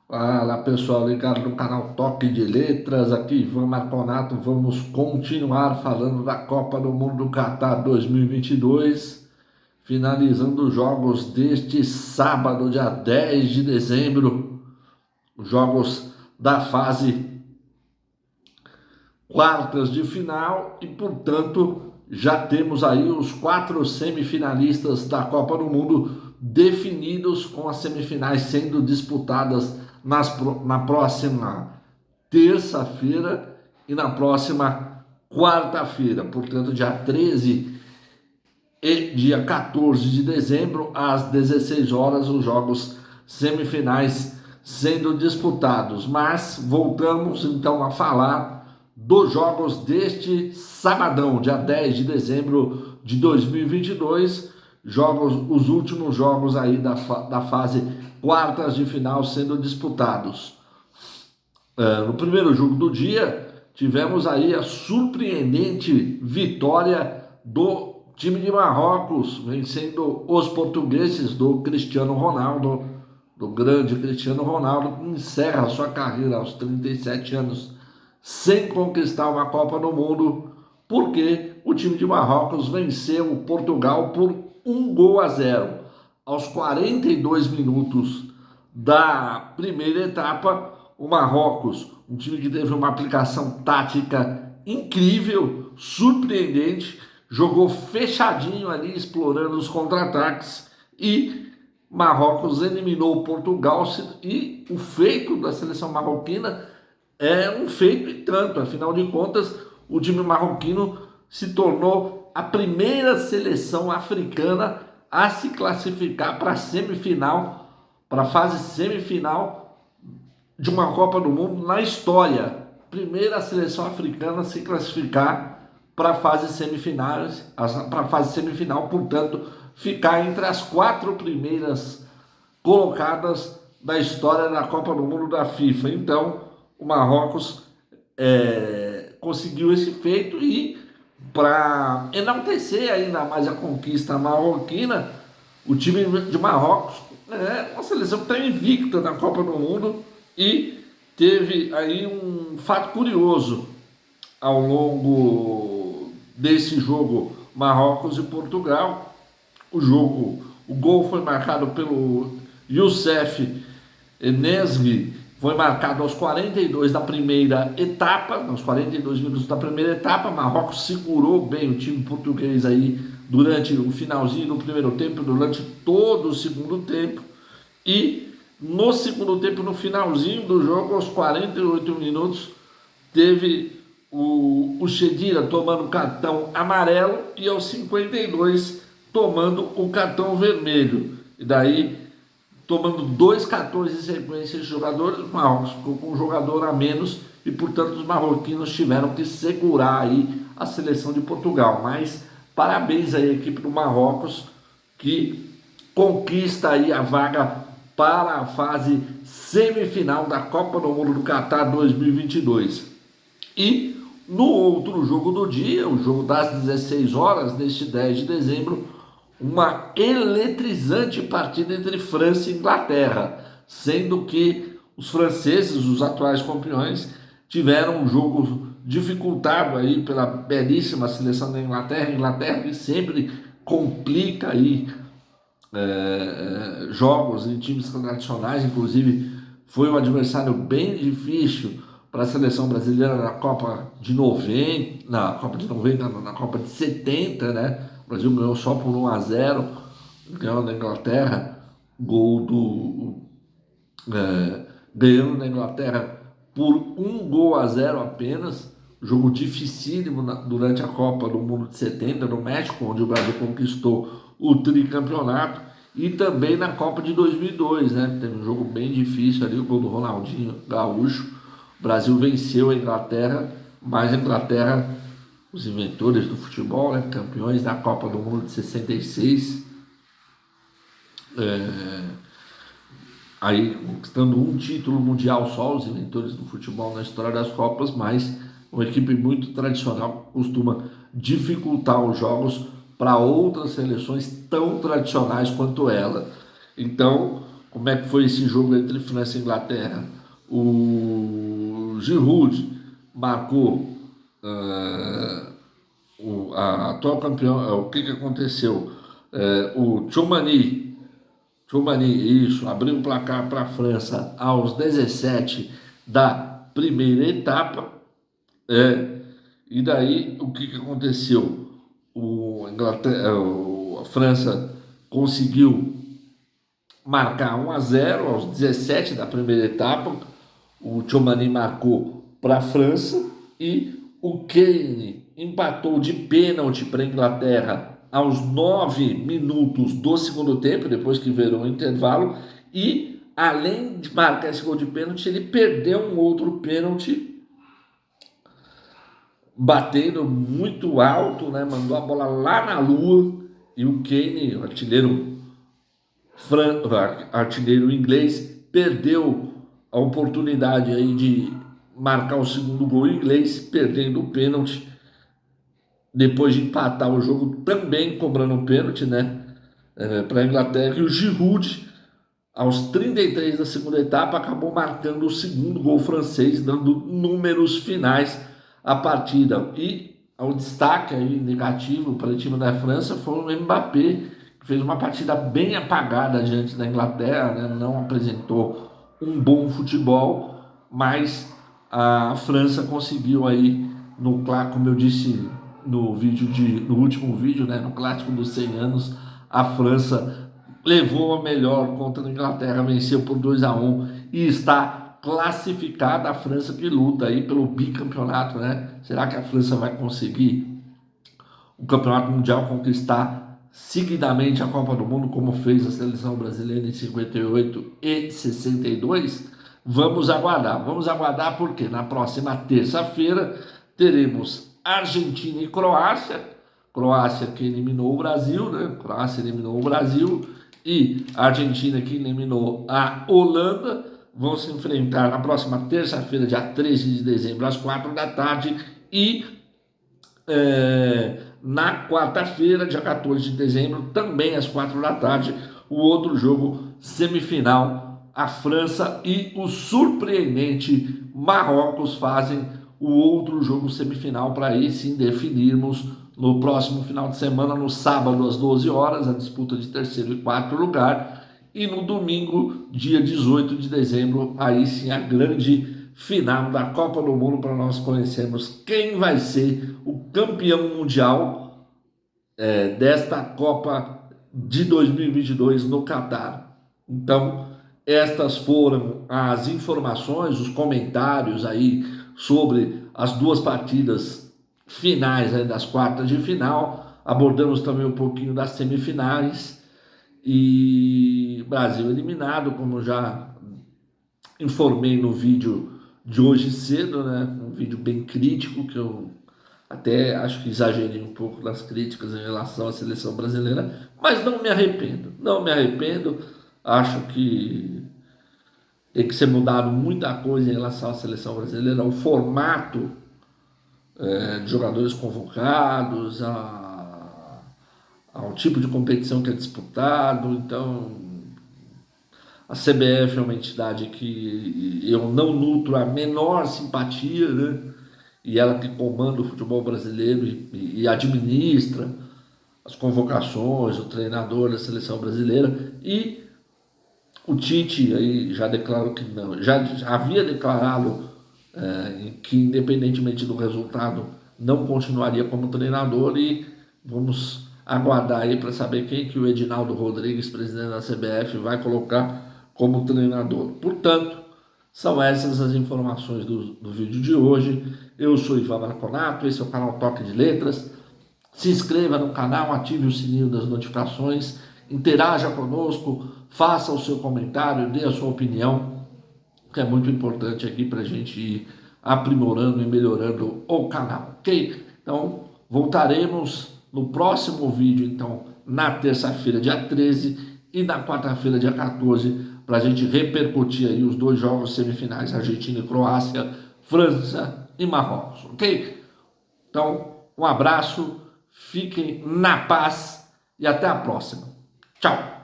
Fala pessoal, ligado no canal Toque de Letras, aqui Ivan Marconato. Vamos continuar falando da Copa do Mundo do Catar 2022, finalizando os jogos deste sábado, dia 10 de dezembro, os jogos da fase quartas de final e, portanto, já temos aí os 4 semifinalistas da Copa do Mundo definidos, com as semifinais sendo disputadas na próxima terça-feira e na próxima quarta-feira, portanto, dia 13 e dia 14 de dezembro, às 16 horas, os jogos semifinais sendo disputados. Mas voltamos então a falar dos jogos deste sabadão, dia 10 de dezembro de 2022, os últimos jogos aí da fase quartas de final sendo disputados. No primeiro jogo do dia, tivemos aí a surpreendente vitória do time de Marrocos, vencendo os portugueses do Cristiano Ronaldo, do grande Cristiano Ronaldo, que encerra sua carreira aos 37 anos sem conquistar uma Copa do Mundo, porque o time de Marrocos venceu o Portugal por 1-0. Aos 42 minutos da primeira etapa, o Marrocos, um time que teve uma aplicação tática incrível, surpreendente, jogou fechadinho ali, explorando os contra-ataques, e Marrocos eliminou Portugal. E o feito da seleção marroquina é um feito e tanto. Afinal de contas, o time marroquino se tornou a primeira seleção africana a se classificar para a semifinal, para a fase semifinal de uma Copa do Mundo na história. Primeira seleção africana a se classificar para a fase semifinal, portanto, ficar entre as 4 primeiras colocadas da história da Copa do Mundo da FIFA. Então, o Marrocos conseguiu esse feito, e para enaltecer ainda mais a conquista marroquina, o time de Marrocos é uma seleção que está invicta na Copa do Mundo, e teve aí um fato curioso ao longo desse jogo Marrocos e Portugal. O gol foi marcado pelo Youssef Enesri, foi marcado aos 42 da primeira etapa, aos 42 minutos da primeira etapa. Marrocos segurou bem o time português aí durante o finalzinho do primeiro tempo, durante todo o segundo tempo, e no segundo tempo, no finalzinho do jogo, aos 48 minutos, teve o Chedira tomando cartão amarelo, e aos 52 tomando o cartão vermelho. E daí, tomando 2 cartões em sequência de jogadores, o Marrocos ficou com um jogador a menos, e portanto os marroquinos tiveram que segurar aí a seleção de Portugal. Mas parabéns aí à equipe do Marrocos, que conquista aí a vaga para a fase semifinal da Copa do Mundo do Catar 2022. E no outro jogo do dia, o jogo das 16 horas, neste 10 de dezembro, uma eletrizante partida entre França e Inglaterra, sendo que os franceses, os atuais campeões, tiveram um jogo dificultado aí pela belíssima seleção da Inglaterra. A Inglaterra que sempre complica aí jogos em times tradicionais. Inclusive foi um adversário bem difícil para a seleção brasileira na Copa de 90, na Copa de 70, né? O Brasil ganhou só por 1-0, ganhou na Inglaterra, ganhando na Inglaterra por 1-0 apenas. Jogo dificílimo durante a Copa do Mundo de 70 no México, onde o Brasil conquistou o tricampeonato, e também na Copa de 2002, né? Teve um jogo bem difícil ali, o gol do Ronaldinho Gaúcho. O Brasil venceu a Inglaterra, mas a Inglaterra, os inventores do futebol, né? Campeões da Copa do Mundo de 66, aí conquistando um título mundial só, os inventores do futebol na história das Copas, mas uma equipe muito tradicional costuma dificultar os jogos para outras seleções tão tradicionais quanto ela. Então, como é que foi esse jogo entre França e Inglaterra. O Giroud marcou a atual campeão. O que aconteceu? O Tchouameni, isso, abriu o placar para a França aos 17 da primeira etapa. E daí, o que aconteceu? A França conseguiu marcar 1-0 aos 17 da primeira etapa. O Tchouameni marcou para a França e o Kane empatou de pênalti para a Inglaterra aos 9 minutos do segundo tempo, depois que virou o intervalo. E além de marcar esse gol de pênalti, ele perdeu um outro pênalti batendo muito alto, né? Mandou a bola lá na lua, e o Kane, o artilheiro inglês, perdeu a oportunidade aí de marcar o segundo gol inglês, perdendo o pênalti, depois de empatar o jogo também cobrando um pênalti, né? Para a Inglaterra. E o Giroud, aos 33 da segunda etapa, acabou marcando o segundo gol francês, dando números finais à partida. E o destaque aí negativo para o time da França foi o Mbappé, que fez uma partida bem apagada diante da Inglaterra, né? Não apresentou um bom futebol, mas a França conseguiu aí, como eu disse no último vídeo, né, no clássico dos 100 anos, a França levou a melhor contra a Inglaterra, venceu por 2-1 e está classificada. A França que luta aí pelo bicampeonato, né? Será que a França vai conseguir o campeonato mundial, conquistar seguidamente a Copa do Mundo, como fez a seleção brasileira em 58 e 62? Vamos aguardar porque na próxima terça-feira teremos Argentina e Croácia que eliminou o Brasil, né? Croácia eliminou o Brasil, e a Argentina que eliminou a Holanda vão se enfrentar na próxima terça-feira, dia 13 de dezembro, às 4 da tarde, e na quarta-feira, dia 14 de dezembro, também às 4 da tarde, o outro jogo semifinal. A França e o surpreendente Marrocos fazem o outro jogo semifinal, para aí sim definirmos no próximo final de semana, no sábado às 12 horas, a disputa de terceiro e quarto lugar, e no domingo, dia 18 de dezembro, aí sim a grande final da Copa do Mundo, para nós conhecermos quem vai ser o campeão mundial desta Copa de 2022 no Catar. Então, estas foram as informações, os comentários aí sobre as duas partidas finais das quartas de final. Abordamos também um pouquinho das semifinais, e Brasil eliminado, como já informei no vídeo de hoje cedo, né? Um vídeo bem crítico, que eu até acho que exagerei um pouco nas críticas em relação à seleção brasileira, mas não me arrependo. Acho que tem que ser mudado muita coisa em relação à seleção brasileira, o formato de jogadores convocados, ao tipo de competição que é disputado. Então, a CBF é uma entidade que eu não nutro a menor simpatia, né? E ela que comanda o futebol brasileiro e administra as convocações, o treinador da seleção brasileira. E o Tite aí já declarou que não, já havia declarado que, independentemente do resultado, não continuaria como treinador, e vamos aguardar aí para saber quem que o Edinaldo Rodrigues, presidente da CBF, vai colocar como treinador. Portanto, são essas as informações do vídeo de hoje. Eu sou Ivan Marconato, esse é o canal Toque de Letras. Se inscreva no canal, ative o sininho das notificações, interaja conosco, faça o seu comentário, dê a sua opinião, que é muito importante aqui para a gente ir aprimorando e melhorando o canal, ok? Então, voltaremos no próximo vídeo, então, na terça-feira, dia 13, e na quarta-feira, dia 14, para a gente repercutir aí os dois jogos semifinais, Argentina e Croácia, França e Marrocos, ok? Então, um abraço, fiquem na paz e até a próxima. Tchau!